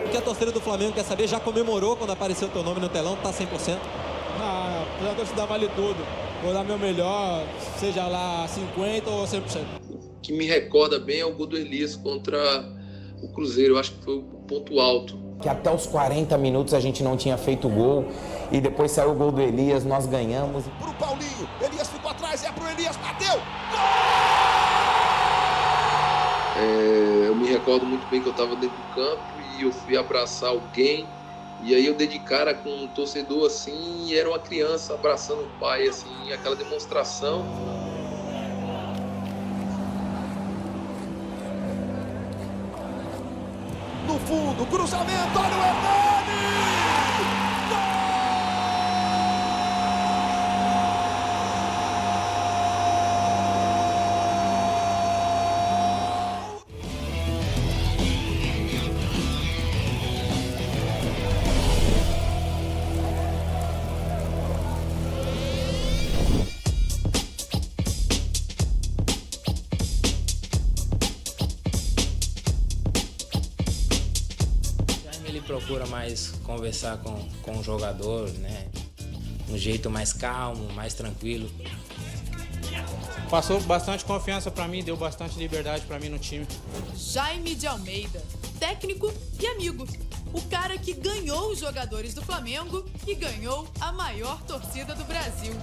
O que a torcida do Flamengo quer saber, já comemorou quando apareceu o teu nome no telão, tá 100%? A torcida vale tudo. Vou dar meu melhor, seja lá 50% ou 100%. O que me recorda bem é o gol do Elias contra o Cruzeiro. Eu acho que foi o ponto alto. Que até os 40 minutos a gente não tinha feito gol e depois saiu o gol do Elias, nós ganhamos. Pro Paulinho, Elias ficou atrás, é pro Elias, bateu! Eu me recordo muito bem que eu estava dentro do campo e eu fui abraçar alguém. E aí eu dei de cara com um torcedor assim, e era uma criança abraçando o pai, assim, aquela demonstração. No fundo, cruzamento, olha o Hernani! Ele procura mais conversar com o jogador, né? Um jeito mais calmo, mais tranquilo. Passou bastante confiança para mim, deu bastante liberdade para mim no time. Jaime de Almeida, técnico e amigo. O cara que ganhou os jogadores do Flamengo e ganhou a maior torcida do Brasil.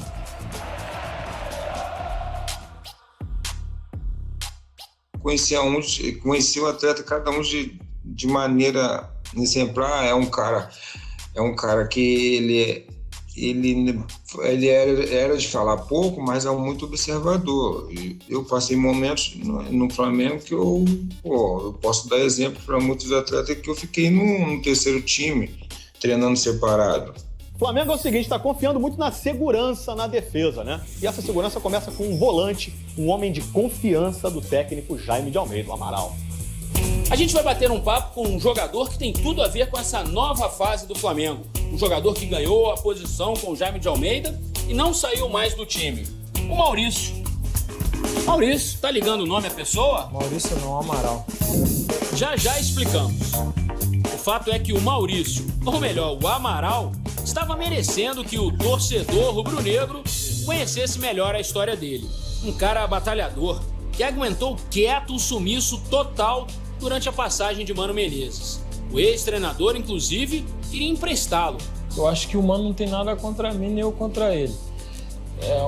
Conheci o atleta, cada um de maneira exemplar. É um cara que ele era de falar pouco, mas é muito observador. Eu passei momentos no Flamengo que eu posso dar exemplo para muitos atletas que eu fiquei no terceiro time, treinando separado. O Flamengo é o seguinte, está confiando muito na segurança na defesa, né? E essa segurança começa com um volante, um homem de confiança do técnico Jaime de Almeida, o Amaral. A gente vai bater um papo com um jogador que tem tudo a ver com essa nova fase do Flamengo. Um jogador que ganhou a posição com o Jaime de Almeida e não saiu mais do time. O Maurício. Maurício, tá ligando o nome à pessoa? Maurício não, Amaral. Já explicamos. O fato é que o Maurício, ou melhor, o Amaral, estava merecendo que o torcedor rubro-negro conhecesse melhor a história dele. Um cara batalhador, que aguentou quieto o sumiço total durante a passagem de Mano Menezes. O ex-treinador, inclusive, queria emprestá-lo. Eu acho que o Mano não tem nada contra mim, nem eu contra ele. É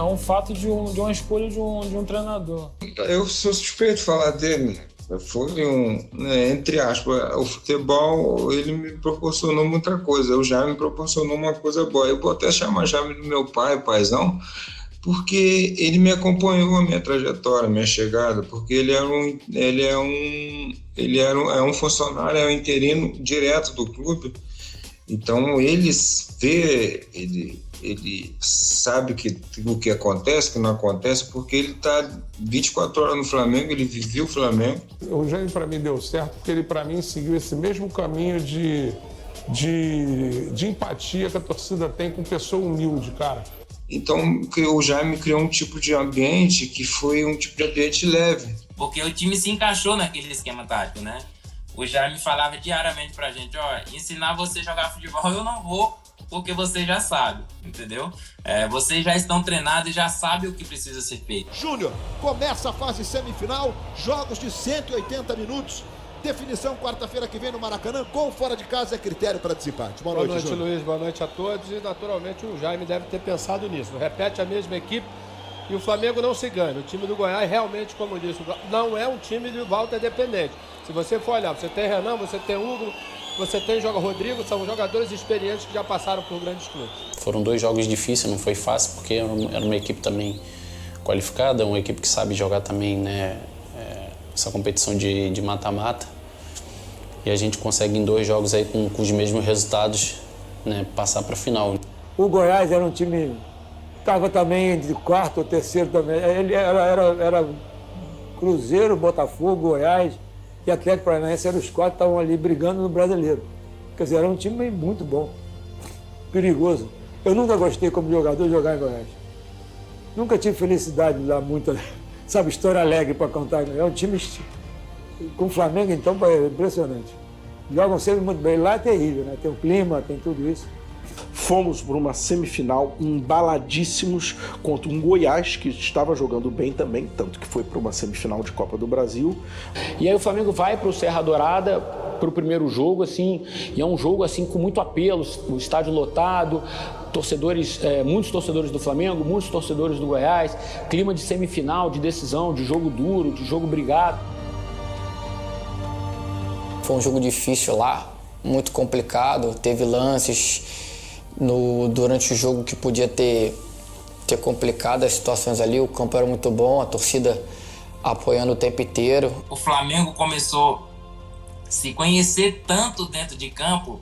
um fato de uma escolha de um treinador. Eu sou suspeito de falar dele. Foi entre aspas, o futebol, ele me proporcionou muita coisa. O Jaime me proporcionou uma coisa boa. Eu vou até chamar Jaime do meu paizão, porque ele me acompanhou a minha trajetória, a minha chegada, porque ele é um funcionário, é um interino direto do clube. Então ele sabe o que acontece, o que não acontece, porque ele está 24 horas no Flamengo, ele viveu o Flamengo. O Jaime para mim deu certo, porque ele para mim seguiu esse mesmo caminho de empatia que a torcida tem com pessoa humilde, cara. Então o Jaime criou um tipo de ambiente que foi um tipo de ambiente leve. Porque o time se encaixou naquele esquema tático, né? O Jaime falava diariamente pra gente, ensinar você a jogar futebol eu não vou, porque você já sabe, entendeu? Vocês já estão treinados e já sabem o que precisa ser feito. Júnior, começa a fase semifinal, jogos de 180 minutos. Definição quarta-feira que vem no Maracanã, com ou fora de casa é critério para desempate. Boa noite, Júnior. Luiz. Boa noite a todos. E naturalmente o Jaime deve ter pensado nisso. Repete a mesma equipe e o Flamengo não se ganha. O time do Goiás realmente, como disse, não é um time de volta dependente. Se você for olhar, você tem Renan, você tem Hugo, você tem Rodrigo, são jogadores experientes que já passaram por grandes clubes. Foram 2 jogos difíceis, não foi fácil, porque era uma equipe também qualificada, uma equipe que sabe jogar também, né, essa competição de mata-mata. E a gente consegue em 2 jogos aí com os mesmos resultados, né, passar para a final. O Goiás era um time, estava também de quarto ou terceiro também. Ele era Cruzeiro, Botafogo, Goiás e Atlético Paranaense, eram os 4 que estavam ali brigando no Brasileiro. Quer dizer, era um time muito bom, perigoso. Eu nunca gostei como jogador de jogar em Goiás. Nunca tive felicidade de dar muita, história alegre para contar. É um time com o Flamengo, então, é impressionante. jogam sempre muito bem. Lá é terrível, né? Tem o clima, tem tudo isso. Fomos para uma semifinal embaladíssimos contra um Goiás que estava jogando bem também, tanto que foi para uma semifinal de Copa do Brasil. E aí o Flamengo vai para o Serra Dourada para o primeiro jogo, assim, e é um jogo assim com muito apelo, o estádio lotado, torcedores, muitos torcedores do Flamengo, muitos torcedores do Goiás, clima de semifinal, de decisão, de jogo duro, de jogo brigado. Foi um jogo difícil lá, muito complicado, teve lances durante o jogo que podia ter complicado as situações ali. O campo era muito bom, a torcida apoiando o tempo inteiro. O Flamengo começou a se conhecer tanto dentro de campo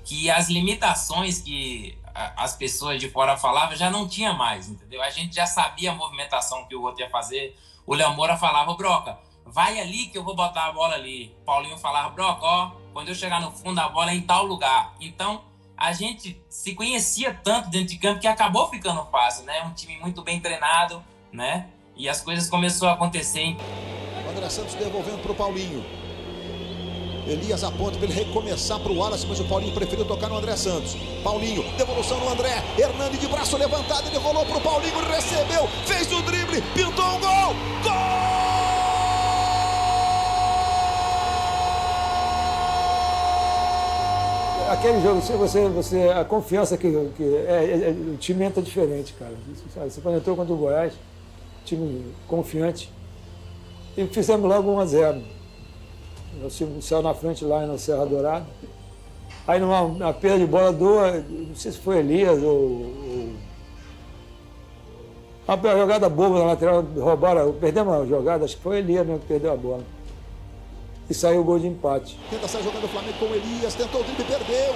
que as limitações que as pessoas de fora falavam já não tinha mais, entendeu? A gente já sabia a movimentação que o outro ia fazer. O Léo Moura falava: Broca, vai ali que eu vou botar a bola ali. O Paulinho falava: Broca, ó, quando eu chegar no fundo a bola é em tal lugar. Então, a gente se conhecia tanto dentro de campo que acabou ficando fácil, né? Um time muito bem treinado, né? E as coisas começaram a acontecer. O André Santos devolvendo para o Paulinho. Elias aponta para ele recomeçar para o Wallace, mas o Paulinho preferiu tocar no André Santos. Paulinho, devolução no André. Hernani de braço levantado, ele rolou para o Paulinho, recebeu, fez o drible, pintou um gol! Gol! Aquele jogo, a confiança que o time entra diferente, cara. Você quando entrou contra o Goiás, time confiante, e fizemos logo 1-0. O time saiu na frente lá na Serra Dourada. Aí numa perda de bola não sei se foi Elias ou uma jogada boba na lateral, perdemos a jogada, acho que foi Elias mesmo que perdeu a bola. E saiu o gol de empate. Tenta sair jogando o Flamengo com o Elias, tentou o drible, perdeu.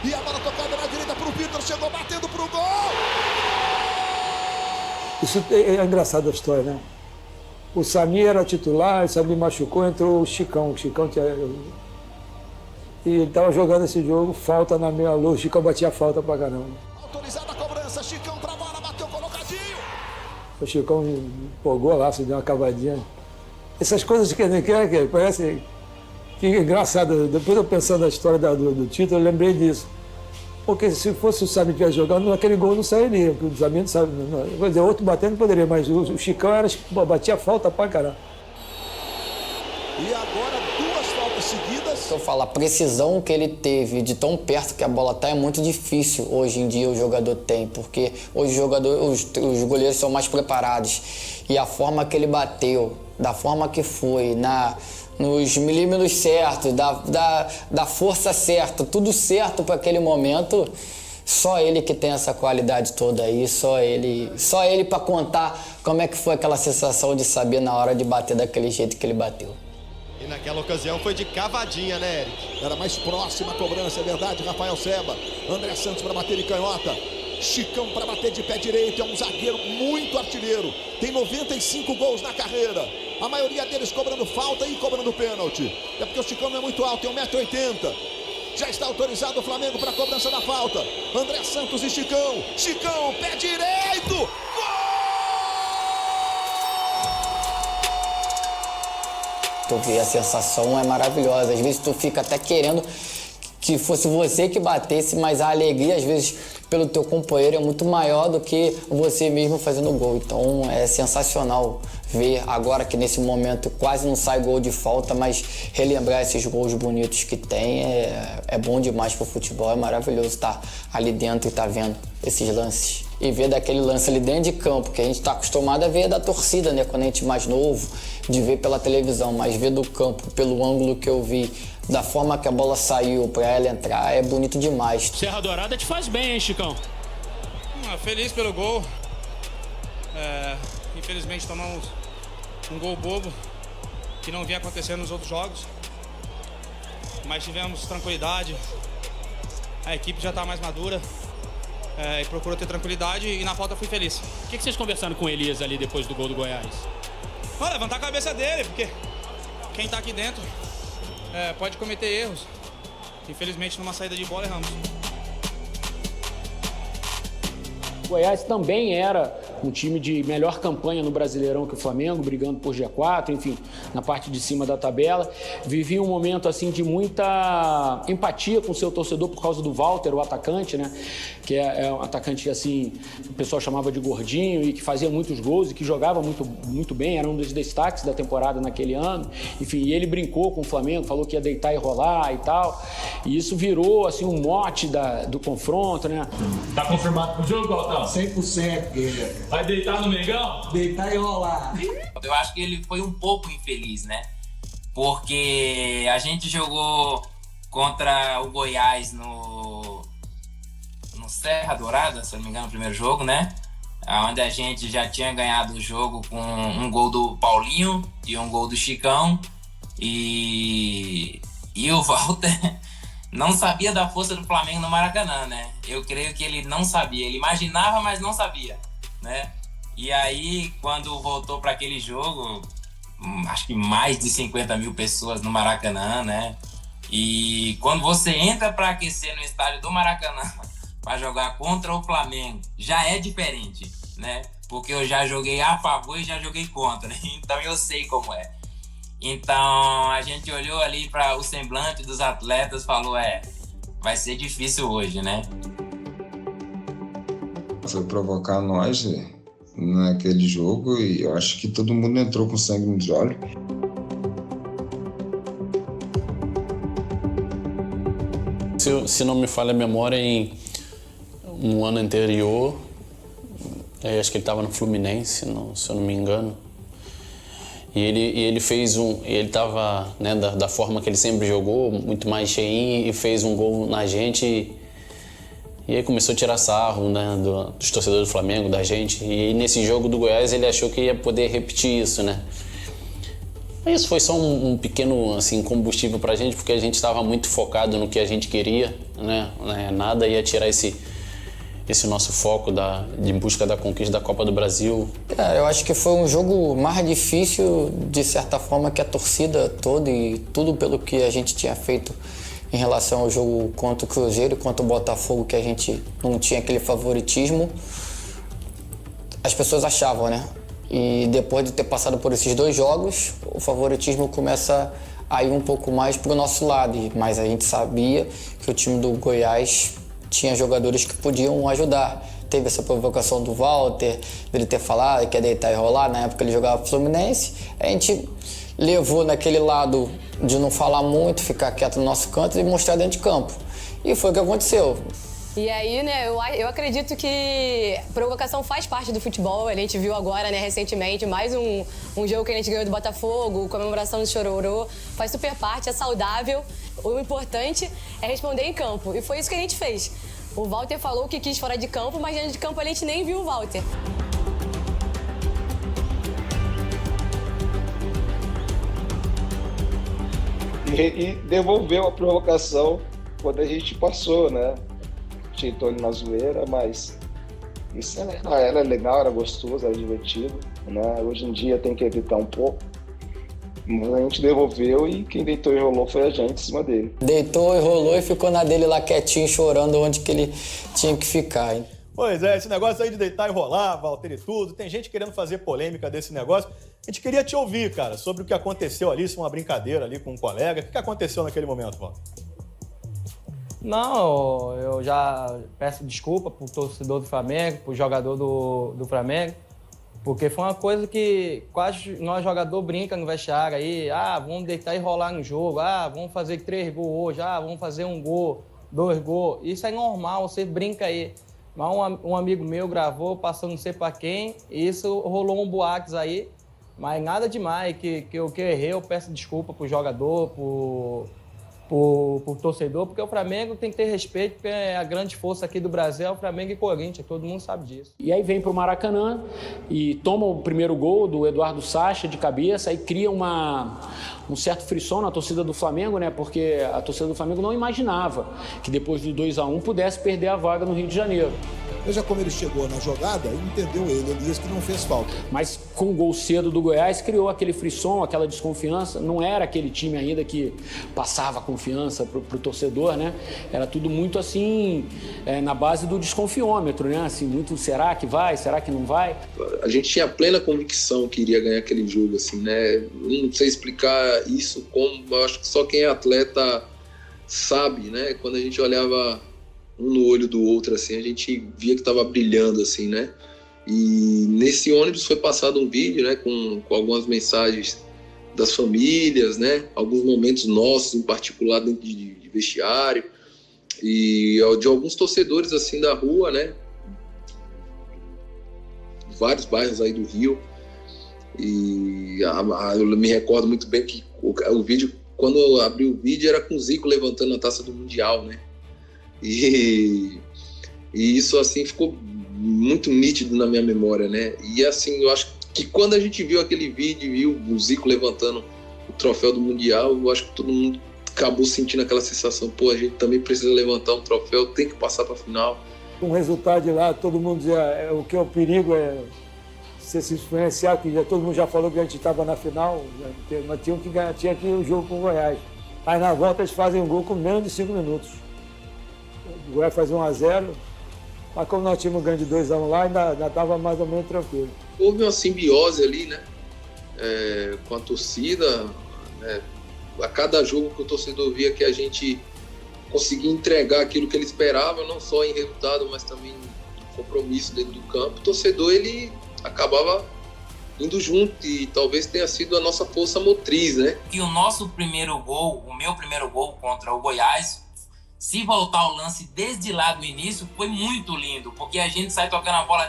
E a bola tocada na direita para o Vitor, chegou batendo para o gol. Isso é engraçado a história, né? O Samir era titular, o Samir machucou, entrou o Chicão. O Chicão tinha... E ele estava jogando esse jogo, falta na meia luz, o Chicão batia falta pra caramba. Autorizada a cobrança, Chicão pra bola, bateu colocadinho. O Chicão empolgou lá, se deu uma cavadinha. Essas coisas que parece que é engraçado. Depois eu pensando na história do título, eu lembrei disso. Porque se fosse o Samir que tivesse jogando, aquele gol não sairia. Porque o Samir não sabe. Quer dizer, outro batendo poderia, mas o Chicão batia falta pra caramba. E agora 2 faltas seguidas. Se eu falar, a precisão que ele teve de tão perto que a bola tá é muito difícil hoje em dia o jogador tem, porque hoje os goleiros são mais preparados. E a forma que ele bateu, da forma que foi, nos milímetros certos, da força certa, tudo certo para aquele momento, só ele que tem essa qualidade toda aí, só ele para contar como é que foi aquela sensação de saber na hora de bater daquele jeito que ele bateu. E naquela ocasião foi de cavadinha, né, Eric? Era mais próxima a cobrança, é verdade, Rafael Seba. André Santos para bater de canhota. Chicão para bater de pé direito, é um zagueiro muito artilheiro. Tem 95 gols na carreira. A maioria deles cobrando falta e cobrando pênalti. É porque o Chicão não é muito alto, tem 1,80 m. Já está autorizado o Flamengo para a cobrança da falta. André Santos e Chicão. Chicão, pé direito. Gol! Tu vê, a sensação é maravilhosa. Às vezes tu fica até querendo que fosse você que batesse, mas a alegria, às vezes, pelo teu companheiro é muito maior do que você mesmo fazendo gol. Então é sensacional ver agora que nesse momento quase não sai gol de falta, mas relembrar esses gols bonitos que tem é bom demais pro futebol. É maravilhoso estar ali dentro e estar vendo esses lances. E ver daquele lance ali dentro de campo, que a gente está acostumado a ver da torcida, né? Quando a gente é mais novo, de ver pela televisão, mas ver do campo, pelo ângulo que eu vi, da forma que a bola saiu para ela entrar, é bonito demais. Serra Dourada te faz bem, hein, Chicão? Feliz pelo gol. Infelizmente tomamos um gol bobo que não vinha acontecendo nos outros jogos. Mas tivemos tranquilidade. A equipe já está mais madura. E procurou ter tranquilidade e na falta fui feliz. O que vocês conversaram com o Elias ali depois do gol do Goiás? Levantar a cabeça dele, porque quem tá aqui dentro pode cometer erros. Infelizmente, numa saída de bola, erramos. O Goiás também era um time de melhor campanha no Brasileirão que o Flamengo, brigando por G4, enfim, na parte de cima da tabela. Vivia um momento assim de muita empatia com o seu torcedor por causa do Walter, o atacante, né? Que é um atacante assim, o pessoal chamava de gordinho e que fazia muitos gols e que jogava muito bem, era um dos destaques da temporada naquele ano. Enfim, e ele brincou com o Flamengo, falou que ia deitar e rolar e tal. E isso virou assim um mote do confronto, né? Tá confirmado pro jogo, Altão? 100%, guerreiro. Vai deitar no Mengão? Deitar e rolar. Eu acho que ele foi um pouco infeliz, né? Porque a gente jogou contra o Goiás no Serra Dourada, se eu não me engano, no primeiro jogo, né? Onde a gente já tinha ganhado o jogo com um gol do Paulinho e um gol do Chicão. E o Walter não sabia da força do Flamengo no Maracanã, né? Eu creio que ele não sabia. Ele imaginava, mas não sabia, né? E aí, quando voltou para aquele jogo, acho que mais de 50 mil pessoas no Maracanã, né? E quando você entra para aquecer no estádio do Maracanã para jogar contra o Flamengo, já é diferente, né? Porque eu já joguei a favor e já joguei contra, então eu sei como é. Então a gente olhou ali para o semblante dos atletas e falou, vai ser difícil hoje, né? Foi provocar nós naquele jogo e eu acho que todo mundo entrou com sangue nos olhos. Se não me falha a memória, em um ano anterior, acho que ele estava no Fluminense, se eu não me engano, e ele fez ele estava, né, da forma que ele sempre jogou, muito mais cheinho, e fez um gol na gente, e aí começou a tirar sarro, né, dos torcedores do Flamengo, da gente, e aí nesse jogo do Goiás ele achou que ia poder repetir isso, né. Isso foi só um pequeno assim, combustível pra gente, porque a gente estava muito focado no que a gente queria, né? Nada ia tirar esse nosso foco em busca da conquista da Copa do Brasil. Eu acho que foi um jogo mais difícil, de certa forma, que a torcida toda e tudo pelo que a gente tinha feito em relação ao jogo contra o Cruzeiro e contra o Botafogo, que a gente não tinha aquele favoritismo. As pessoas achavam, né? E depois de ter passado por esses 2 jogos, o favoritismo começa a ir um pouco mais para o nosso lado. Mas a gente sabia que o time do Goiás tinha jogadores que podiam ajudar. Teve essa provocação do Walter, dele ter falado que ia deitar e rolar. Na época ele jogava Fluminense. A gente levou naquele lado de não falar muito, ficar quieto no nosso canto e mostrar dentro de campo. E foi o que aconteceu. E aí, né, eu acredito que provocação faz parte do futebol. A gente viu agora, né, recentemente, mais um jogo que a gente ganhou do Botafogo, comemoração do Chororô. Faz super parte, é saudável. O importante é responder em campo. E foi isso que a gente fez. O Walter falou que quis fora de campo, mas dentro de campo a gente nem viu o Walter. E devolveu a provocação quando a gente passou, né? Ajeitou ele na zoeira, mas isso era legal, era gostoso, era divertido, né? Hoje em dia tem que evitar um pouco, mas a gente devolveu e quem deitou e rolou foi a gente em cima dele. Deitou e rolou e ficou na dele lá quietinho, chorando onde que ele tinha que ficar, hein? Pois é, esse negócio aí de deitar e rolar, Walter e tudo, tem gente querendo fazer polêmica desse negócio. A gente queria te ouvir, cara, sobre o que aconteceu ali, se uma brincadeira ali com um colega. O que aconteceu naquele momento, Walter? Não, eu já peço desculpa pro torcedor do Flamengo, pro jogador do Flamengo, porque foi uma coisa que quase nós jogadores brincamos no vestiário aí, vamos deitar e rolar no jogo, vamos fazer 3 gols hoje, vamos fazer 1 gol, 2 gols, isso é normal, você brinca aí. Mas um amigo meu gravou, passando não sei pra quem, e isso rolou um boatos aí, mas nada demais, que eu errei, eu peço desculpa pro jogador, por torcedor, porque o Flamengo tem que ter respeito, porque a grande força aqui do Brasil é o Flamengo e Corinthians, todo mundo sabe disso. E aí vem pro Maracanã e toma o primeiro gol do Eduardo Sacha de cabeça, aí cria um certo frisson na torcida do Flamengo, né? Porque a torcida do Flamengo não imaginava que depois do 2-1 pudesse perder a vaga no Rio de Janeiro. Veja como ele chegou na jogada e entendeu Elias, que não fez falta. Mas com o gol cedo do Goiás, criou aquele frisson, aquela desconfiança. Não era aquele time ainda que passava confiança pro torcedor, né? Era tudo muito assim, na base do desconfiômetro, né? Assim, muito, será que vai, será que não vai? A gente tinha plena convicção que iria ganhar aquele jogo, assim, né? Não sei explicar isso como, eu acho que só quem é atleta sabe, né? Quando a gente olhava um no olho do outro, assim, a gente via que estava brilhando, assim, né? E nesse ônibus foi passado um vídeo, né, com algumas mensagens das famílias, né? Alguns momentos nossos, em particular, dentro de vestiário, e de alguns torcedores, assim, da rua, né? Vários bairros aí do Rio. E eu me recordo muito bem que o vídeo, quando eu abri o vídeo, era com o Zico levantando a taça do Mundial, né? E isso, assim, ficou muito nítido na minha memória, né? E, assim, eu acho que quando a gente viu aquele vídeo, viu o Zico levantando o troféu do Mundial, eu acho que todo mundo acabou sentindo aquela sensação, pô, a gente também precisa levantar um troféu, tem que passar para a final. Um resultado de lá, todo mundo dizia, o que é o perigo é você se influenciar, que todo mundo já falou que a gente estava na final, mas tinha que ganhar, tinha que ir o jogo com o Goiás. Aí na volta eles fazem um gol com menos de 5 minutos. O Goiás faz 1-0, mas como nós tínhamos ganho de 2-1 lá, ainda estava mais ou menos tranquilo. Houve uma simbiose ali, né? Com a torcida, né? A cada jogo que o torcedor via que a gente conseguia entregar aquilo que ele esperava, não só em resultado, mas também em compromisso dentro do campo, o torcedor, ele acabava indo junto, e talvez tenha sido a nossa força motriz, né? E o nosso primeiro gol, o meu primeiro gol contra o Goiás, se voltar o lance desde lá do início, foi muito lindo, porque a gente sai tocando a bola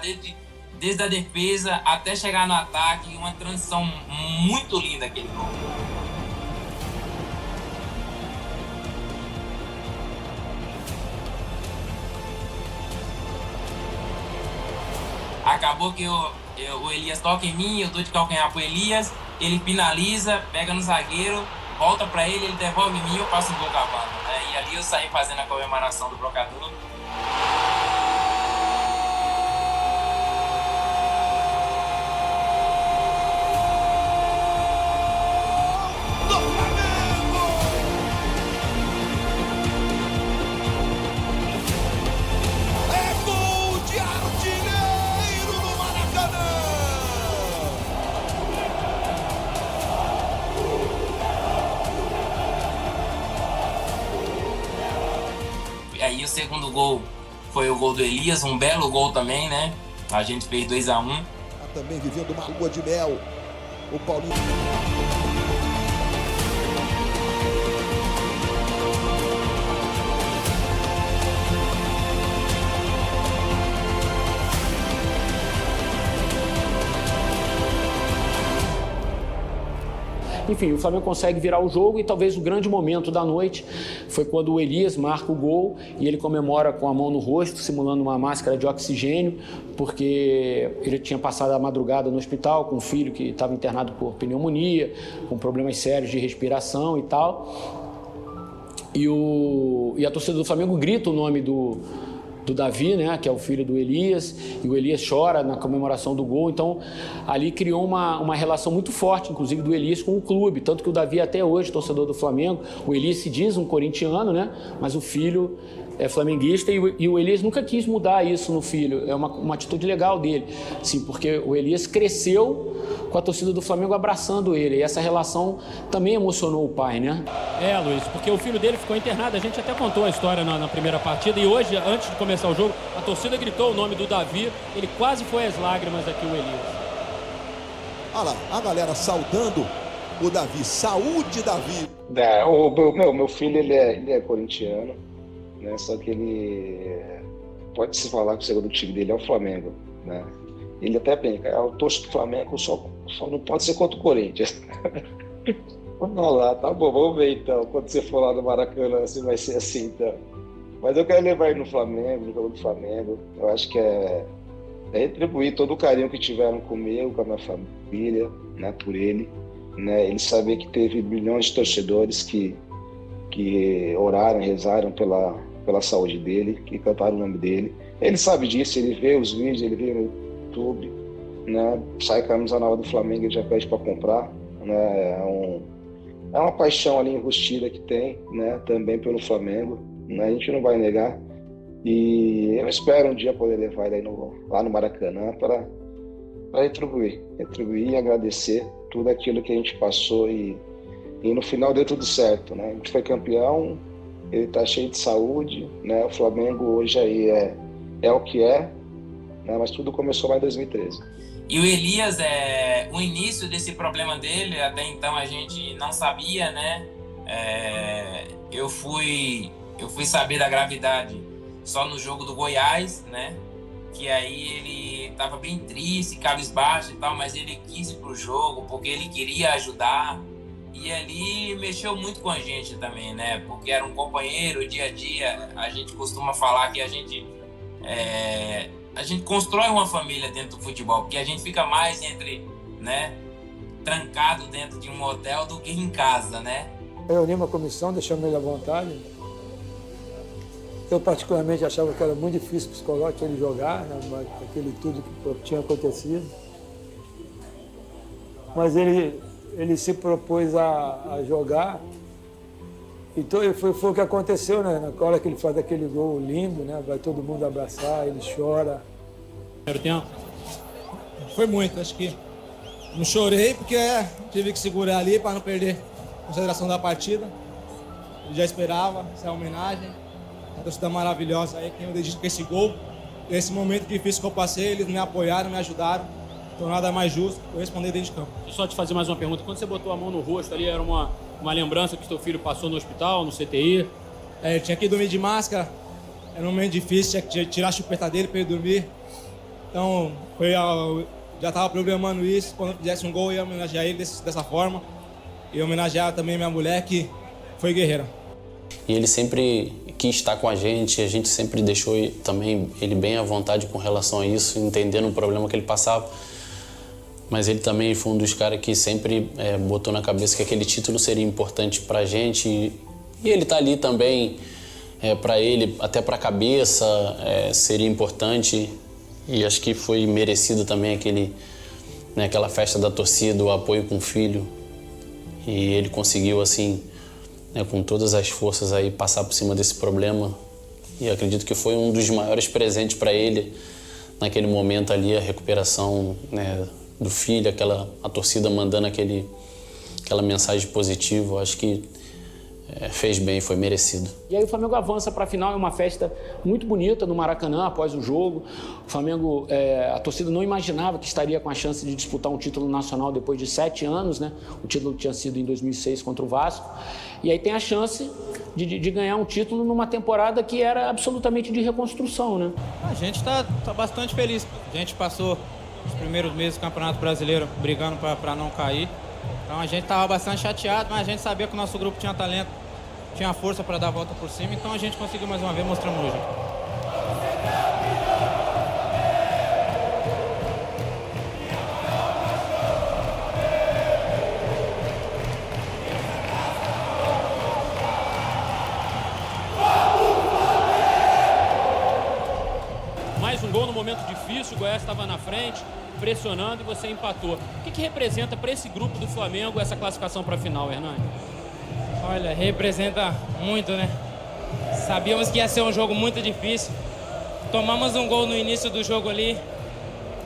desde a defesa até chegar no ataque, uma transição muito linda aquele gol. Acabou que o Elias toca em mim, eu dou de calcanhar pro Elias, ele finaliza, pega no zagueiro, volta pra ele devolve em mim e eu passo o gol cavando, né? E ali eu saí fazendo a comemoração do brocador. Aí o segundo gol foi o gol do Elias, um belo gol também, né? A gente fez 2-1. Também vivendo uma lua de mel, o Paulinho. Enfim, o Flamengo consegue virar o jogo e talvez o grande momento da noite foi quando o Elias marca o gol e ele comemora com a mão no rosto, simulando uma máscara de oxigênio, porque ele tinha passado a madrugada no hospital com um filho que estava internado por pneumonia, com problemas sérios de respiração e tal. E a torcida do Flamengo grita o nome do Davi, né, que é o filho do Elias, e o Elias chora na comemoração do gol. Então ali criou uma relação muito forte, inclusive do Elias com o clube, tanto que o Davi até hoje, torcedor do Flamengo, o Elias se diz um corintiano, né, mas o filho é flamenguista e o Elias nunca quis mudar isso no filho. É uma atitude legal dele, sim, porque o Elias cresceu com a torcida do Flamengo abraçando ele, e essa relação também emocionou o pai, né? Luiz, porque o filho dele ficou internado, a gente até contou a história na primeira partida, e hoje, antes de começar o jogo, a torcida gritou o nome do Davi, ele quase foi às lágrimas aqui, o Elias. Olha lá, a galera saudando o Davi. Saúde, Davi! O meu filho, ele é corintiano, né? Só que ele pode-se falar que o segundo time dele é o Flamengo, né? Ele até brinca, eu torço do Flamengo, só não pode ser contra o Corinthians. Vamos lá, tá bom, vamos ver então. Quando você for lá no Maracanã, assim, vai ser assim então. Mas eu quero levar ele no Flamengo, no jogo do Flamengo. Eu acho que é retribuir todo o carinho que tiveram comigo, com a minha família, né, por ele. Né? Ele saber que teve milhões de torcedores que oraram, rezaram pela saúde dele, que cantaram o nome dele. Ele sabe disso, ele vê os vídeos, ele vê no YouTube, né? Sai camisa nova do Flamengo, ele já pede para comprar, né? É uma paixão ali enrustida que tem, né? Também pelo Flamengo, né? A gente não vai negar. E eu espero um dia poder levar ele lá no Maracanã para retribuir e agradecer tudo aquilo que a gente passou e no final deu tudo certo, né? A gente foi campeão, ele está cheio de saúde, né? O Flamengo hoje aí é o que é, né? Mas tudo começou lá em 2013. E o Elias, o início desse problema dele, até então a gente não sabia, né? Eu fui saber da gravidade só no jogo do Goiás, né? Que aí ele tava bem triste, cabisbaixo e tal, mas ele quis ir pro jogo porque ele queria ajudar. E ali mexeu muito com a gente também, né? Porque era um companheiro, dia a dia. A gente costuma falar que a gente constrói uma família dentro do futebol, porque a gente fica mais né, trancado dentro de um hotel do que em casa, né? Eu reuni uma comissão, deixamos ele à vontade. Eu particularmente achava que era muito difícil psicológico ele jogar, né, aquele tudo que tinha acontecido. Mas ele se propôs a jogar. Então foi o que aconteceu, né? Na hora que ele faz aquele gol lindo, né? Vai todo mundo abraçar, ele chora. Primeiro tempo? Foi muito, acho que não chorei porque tive que segurar ali para não perder a consideração da partida. Eu já esperava essa homenagem. A torcida maravilhosa aí, quem eu dedico com esse gol. Nesse momento difícil que eu passei, eles me apoiaram, me ajudaram. Então nada mais justo eu responder dentro de campo. Deixa eu só te fazer mais uma pergunta. Quando você botou a mão no rosto ali, era uma lembrança que seu filho passou no hospital, no CTI? Ele tinha que dormir de máscara. Era um momento difícil, tinha que tirar a chupeta dele para ele dormir. Então já estava programando isso. Quando eu fizesse um gol, eu ia homenagear ele dessa forma. E homenagear também minha mulher, que foi guerreira. E ele sempre quis estar com a gente sempre deixou também ele bem à vontade com relação a isso, entendendo o problema que ele passava. Mas ele também foi um dos caras que sempre botou na cabeça que aquele título seria importante pra gente. E ele tá ali também, pra ele, até pra cabeça, seria importante. E acho que foi merecido também aquela festa da torcida, o apoio com o filho. E ele conseguiu, assim, com todas as forças aí, passar por cima desse problema. E acredito que foi um dos maiores presentes para ele naquele momento ali, a recuperação, né, do filho, a torcida mandando aquela mensagem positiva. Acho que fez bem, foi merecido. E aí o Flamengo avança para a final, é uma festa muito bonita no Maracanã após o jogo. O Flamengo, a torcida não imaginava que estaria com a chance de disputar um título nacional depois de 7 anos, né? O título tinha sido em 2006 contra o Vasco. E aí tem a chance de ganhar um título numa temporada que era absolutamente de reconstrução, né? A gente tá bastante feliz. A gente passou os primeiros meses do Campeonato Brasileiro brigando para não cair. Então a gente estava bastante chateado, mas a gente sabia que o nosso grupo tinha talento, tinha força para dar a volta por cima, então a gente conseguiu mais uma vez, mostrando hoje. Mais um gol no momento difícil, o Goiás estava na frente, pressionando, e você empatou. O que representa para esse grupo do Flamengo essa classificação para a final, Hernani? Olha, representa muito, né? Sabíamos que ia ser um jogo muito difícil. Tomamos um gol no início do jogo ali,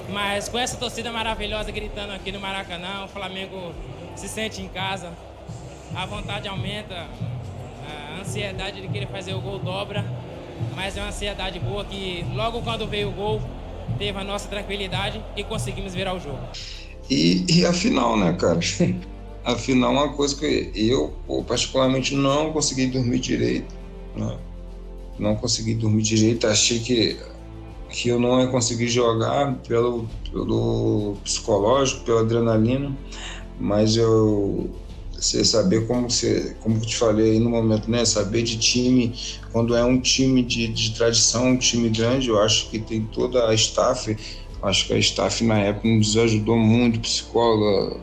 mas com essa torcida maravilhosa gritando aqui no Maracanã, o Flamengo se sente em casa, a vontade aumenta, a ansiedade de querer fazer o gol dobra, mas é uma ansiedade boa que logo quando veio o gol, teve a nossa tranquilidade e conseguimos virar o jogo. E a final, né, cara? A final é uma coisa que eu, particularmente, não consegui dormir direito. Né? Não consegui dormir direito. Achei que eu não ia conseguir jogar pelo psicológico, pela adrenalina. Mas você saber como eu te falei aí no momento, né? Saber de time, quando é um time de tradição, um time grande, eu acho que tem toda a staff. Acho que a staff na época nos ajudou muito, psicóloga,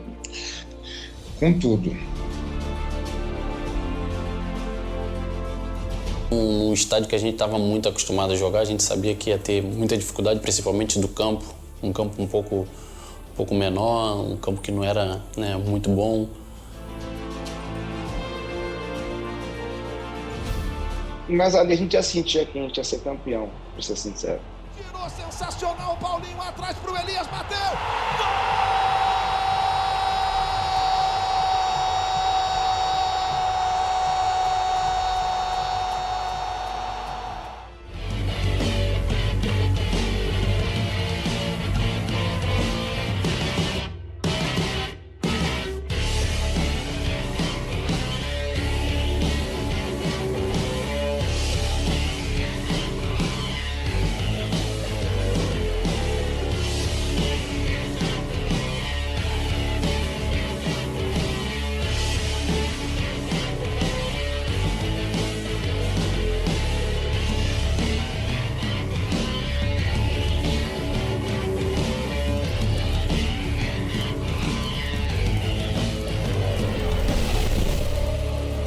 com tudo. Um estádio que a gente estava muito acostumado a jogar, a gente sabia que ia ter muita dificuldade, principalmente do campo. Um campo um pouco menor, um campo que não era, né, muito bom. Mas ali a gente já sentia que a gente ia ser campeão, pra ser sincero. Tirou sensacional, o Paulinho atrás pro Elias, bateu! Gol!